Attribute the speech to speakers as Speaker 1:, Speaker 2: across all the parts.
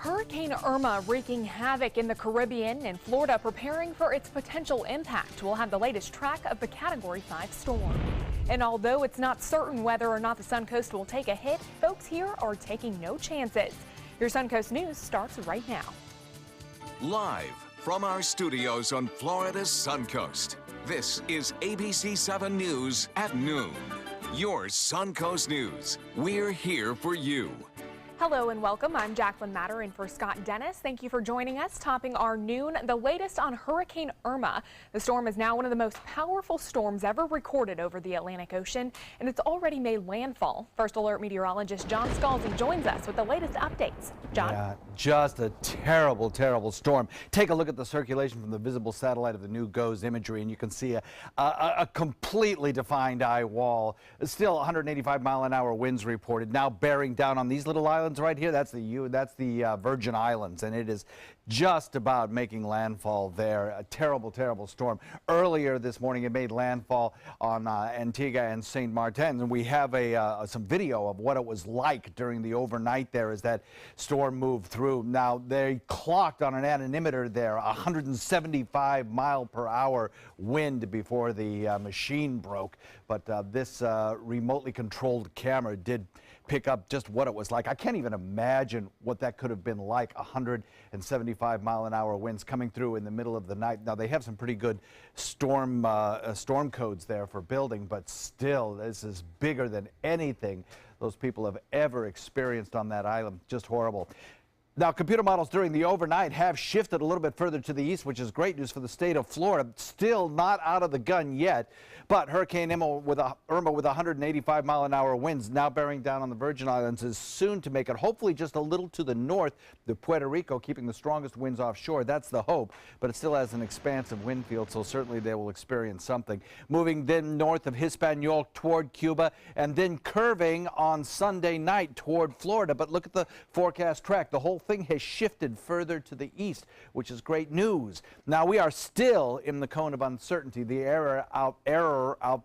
Speaker 1: Hurricane Irma wreaking havoc in the Caribbean and Florida preparing for its potential impact. We'll have the latest track of the Category 5 storm. And although it's not certain whether or not the Suncoast will take a hit, folks here are taking no chances. Your Suncoast News starts right now.
Speaker 2: Live from our studios on Florida's Suncoast, this is ABC7 News at noon. Your Suncoast News. We're here for you.
Speaker 1: Hello and welcome. I'm Jacqueline Matter in for Scott Dennis. Thank you for joining us. Topping our noon, the latest on Hurricane Irma. The storm is now one of the most powerful storms ever recorded over the Atlantic Ocean, and it's already made landfall. First Alert meteorologist John Scalzi joins us with the latest updates. John?
Speaker 3: Yeah, just a terrible, terrible storm. Take a look at the circulation from the visible satellite of the new GOES imagery, and you can see a completely defined eye wall. Still 185-mile-an-hour winds reported, now bearing down on these little islands right here. That's the Virgin Islands, and it is just about making landfall there. A terrible, terrible storm. Earlier this morning, it made landfall on Antigua and St. Martin, and we have some video of what it was like during the overnight there as that storm moved through. Now, they clocked on an anemometer there 175-mile-per-hour wind before the machine broke, but this remotely controlled camera did pick up just what it was like. I can't even imagine what that could have been like, 175-mile-an-hour winds coming through in the middle of the night. Now, they have some pretty good storm codes there for building, but still, this is bigger than anything those people have ever experienced on that island. Just horrible. Now, computer models during the overnight have shifted a little bit further to the east, which is great news for the state of Florida. Still not out of the gun yet, but Hurricane Irma with 185-mile-an-hour winds now bearing down on the Virgin Islands is soon to make it hopefully just a little to the north to Puerto Rico, keeping the strongest winds offshore. That's the hope, but it still has an expansive wind field, so certainly they will experience something. Moving then north of Hispaniola toward Cuba, and then curving on Sunday night toward Florida. But look at the forecast track. The whole thing has shifted further to the east, which is great news. Now, we are still in the cone of uncertainty. The error out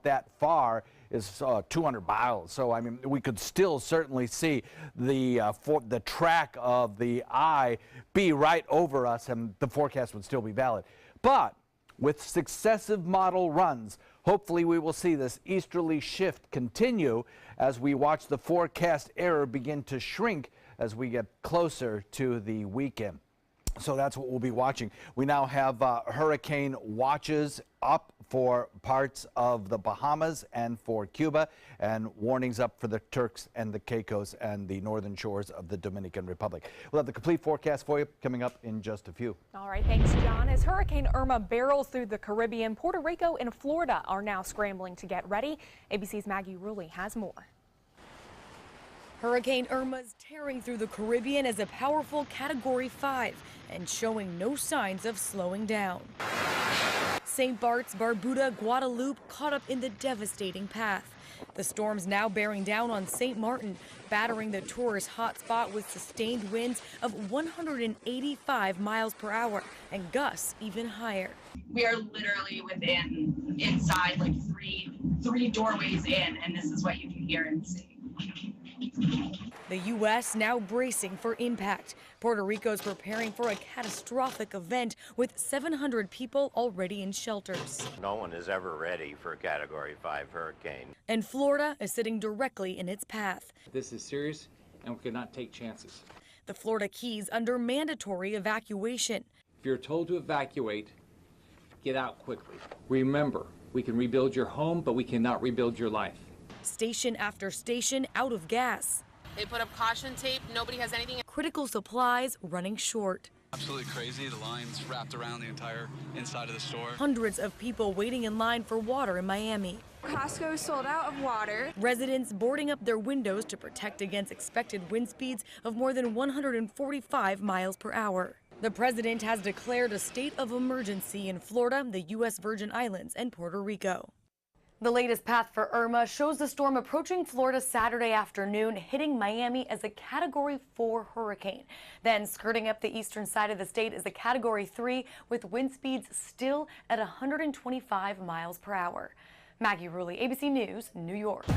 Speaker 3: that far is 200 miles. So, I mean, we could still certainly see the track of the eye be right over us, and the forecast would still be valid. But with successive model runs, hopefully we will see this easterly shift continue as we watch the forecast error begin to shrink as we get closer to the weekend. So that's what we'll be watching. We now have hurricane watches up for parts of the Bahamas and for Cuba, and warnings up for the Turks and the Caicos and the northern shores of the Dominican Republic. We'll have the complete forecast for you coming up in just a few.
Speaker 1: All right, thanks, John. As Hurricane Irma barrels through the Caribbean, Puerto Rico and Florida are now scrambling to get ready. ABC's Maggie Rulli has more.
Speaker 4: Hurricane Irma's tearing through the Caribbean as a powerful Category 5 and showing no signs of slowing down. St. Bart's, Barbuda, Guadalupe caught up in the devastating path. The storm's now bearing down on St. Martin, battering the tourist hotspot with sustained winds of 185 miles per hour and gusts even higher.
Speaker 5: We are literally inside like three doorways in, and this is what you can hear and see.
Speaker 4: The U.S. now bracing for impact. Puerto Rico's preparing for a catastrophic event with 700 people already in shelters.
Speaker 6: No one is ever ready for a Category 5 hurricane.
Speaker 4: And Florida is sitting directly in its path.
Speaker 7: This is serious, and we cannot take chances.
Speaker 4: The Florida Keys under mandatory evacuation.
Speaker 7: If you're told to evacuate, get out quickly. Remember, we can rebuild your home, but we cannot rebuild your life.
Speaker 4: Station after station out of gas.
Speaker 8: They put up caution tape. Nobody has anything.
Speaker 4: Critical supplies running short.
Speaker 9: Absolutely crazy. The lines wrapped around the entire inside of the store.
Speaker 4: Hundreds of people waiting in line for water in Miami.
Speaker 10: Costco is sold out of water.
Speaker 4: Residents boarding up their windows to protect against expected wind speeds of more than 145 miles per hour. The president has declared a state of emergency in Florida, the U.S. Virgin Islands, and Puerto Rico. The latest path for Irma shows the storm approaching Florida Saturday afternoon, hitting Miami as a Category 4 hurricane. Then skirting up the eastern side of the state is a Category 3 with wind speeds still at 125 miles per hour. Maggie Rulli, ABC News, New York.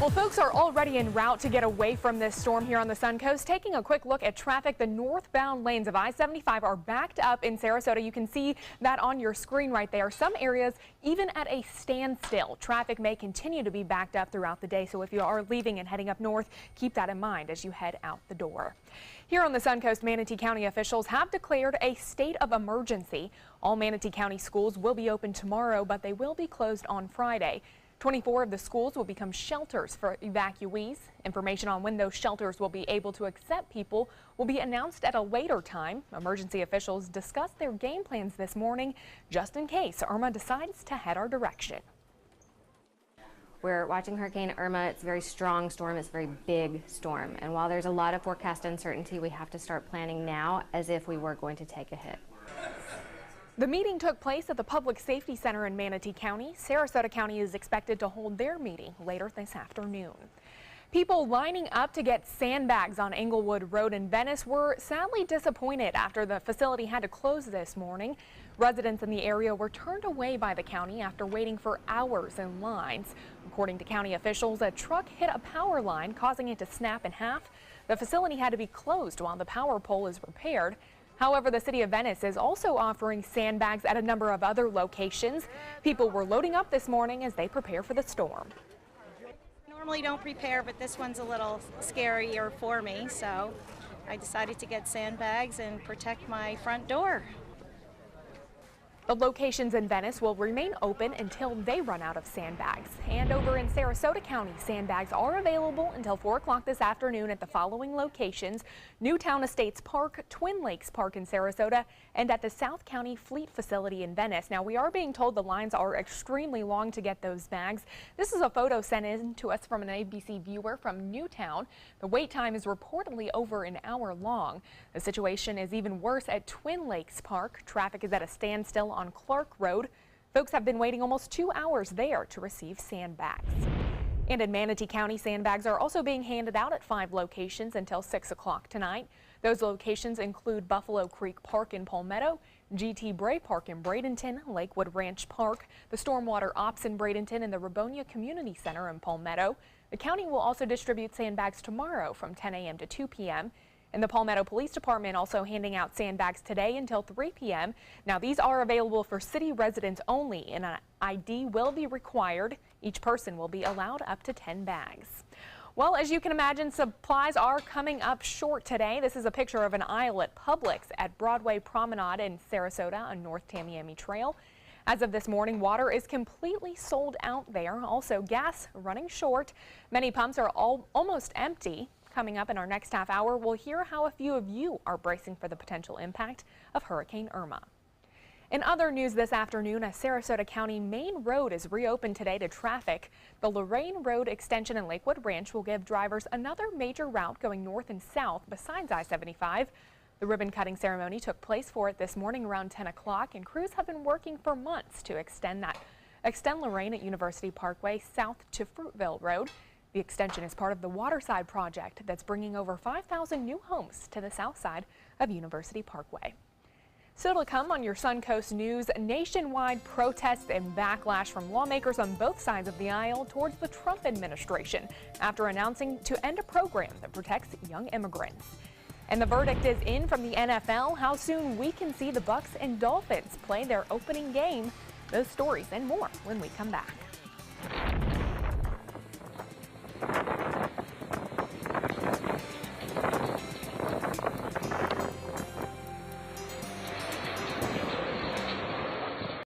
Speaker 1: Well, folks are already en route to get away from this storm here on the Suncoast. Taking a quick look at traffic, the northbound lanes of I-75 are backed up in Sarasota. You can see that on your screen right there. Some areas even at a standstill. Traffic may continue to be backed up throughout the day, so if you are leaving and heading up north, keep that in mind as you head out the door. Here on the Suncoast, Manatee County officials have declared a state of emergency. All Manatee County schools will be open tomorrow, but they will be closed on Friday. 24 of the schools will become shelters for evacuees. Information on when those shelters will be able to accept people will be announced at a later time. Emergency officials discussed their game plans this morning just in case Irma decides to head our direction.
Speaker 11: We're watching Hurricane Irma. It's a very strong storm. It's a very big storm. And while there's a lot of forecast uncertainty, we have to start planning now as if we were going to take a hit.
Speaker 1: The meeting took place at the Public Safety Center in Manatee County. Sarasota County is expected to hold their meeting later this afternoon. People lining up to get sandbags on Englewood Road in Venice were sadly disappointed after the facility had to close this morning. Residents in the area were turned away by the county after waiting for hours in lines. According to county officials, a truck hit a power line, causing it to snap in half. The facility had to be closed while the power pole is repaired. However, the city of Venice is also offering sandbags at a number of other locations. People were loading up this morning as they prepare for the storm.
Speaker 12: Normally don't prepare, but this one's a little scarier for me, so I decided to get sandbags and protect my front door.
Speaker 1: The locations in Venice will remain open until they run out of sandbags. And over in Sarasota County, sandbags are available until 4 o'clock this afternoon at the following locations: Newtown Estates Park, Twin Lakes Park in Sarasota, and at the South County Fleet Facility in Venice. Now, we are being told the lines are extremely long to get those bags. This is a photo sent in to us from an ABC viewer from Newtown. The wait time is reportedly over an hour long. The situation is even worse at Twin Lakes Park. Traffic is at a standstill on Clark Road. Folks have been waiting almost 2 hours there to receive sandbags. And in Manatee County, sandbags are also being handed out at 5 locations until 6 o'clock tonight. Those locations include Buffalo Creek Park in Palmetto, GT Bray Park in Bradenton, Lakewood Ranch Park, the Stormwater Ops in Bradenton, and the Rabonia Community Center in Palmetto. The county will also distribute sandbags tomorrow from 10 a.m. to 2 p.m. And the Palmetto Police Department also handing out sandbags today until 3 p.m. Now, these are available for city residents only, and an ID will be required. Each person will be allowed up to 10 bags. Well, as you can imagine, supplies are coming up short today. This is a picture of an aisle at Publix at Broadway Promenade in Sarasota on North Tamiami Trail. As of this morning, water is completely sold out there. Also, gas running short. Many pumps are almost empty. Coming up in our next half hour, we'll hear how a few of you are bracing for the potential impact of Hurricane Irma. In other news this afternoon, a Sarasota County main road is reopened today to traffic. The Lorraine Road extension in Lakewood Ranch will give drivers another major route going north and south besides I-75. The ribbon cutting ceremony took place for it this morning around 10 o'clock, and crews have been working for months to extend Lorraine at University Parkway south to Fruitville Road. The extension is part of the Waterside project that's bringing over 5,000 new homes to the south side of University Parkway. Still to come on your Suncoast News, nationwide protests and backlash from lawmakers on both sides of the aisle towards the Trump administration after announcing to end a program that protects young immigrants. And the verdict is in from the NFL, how soon we can see the Bucs and Dolphins play their opening game. Those stories and more when we come back.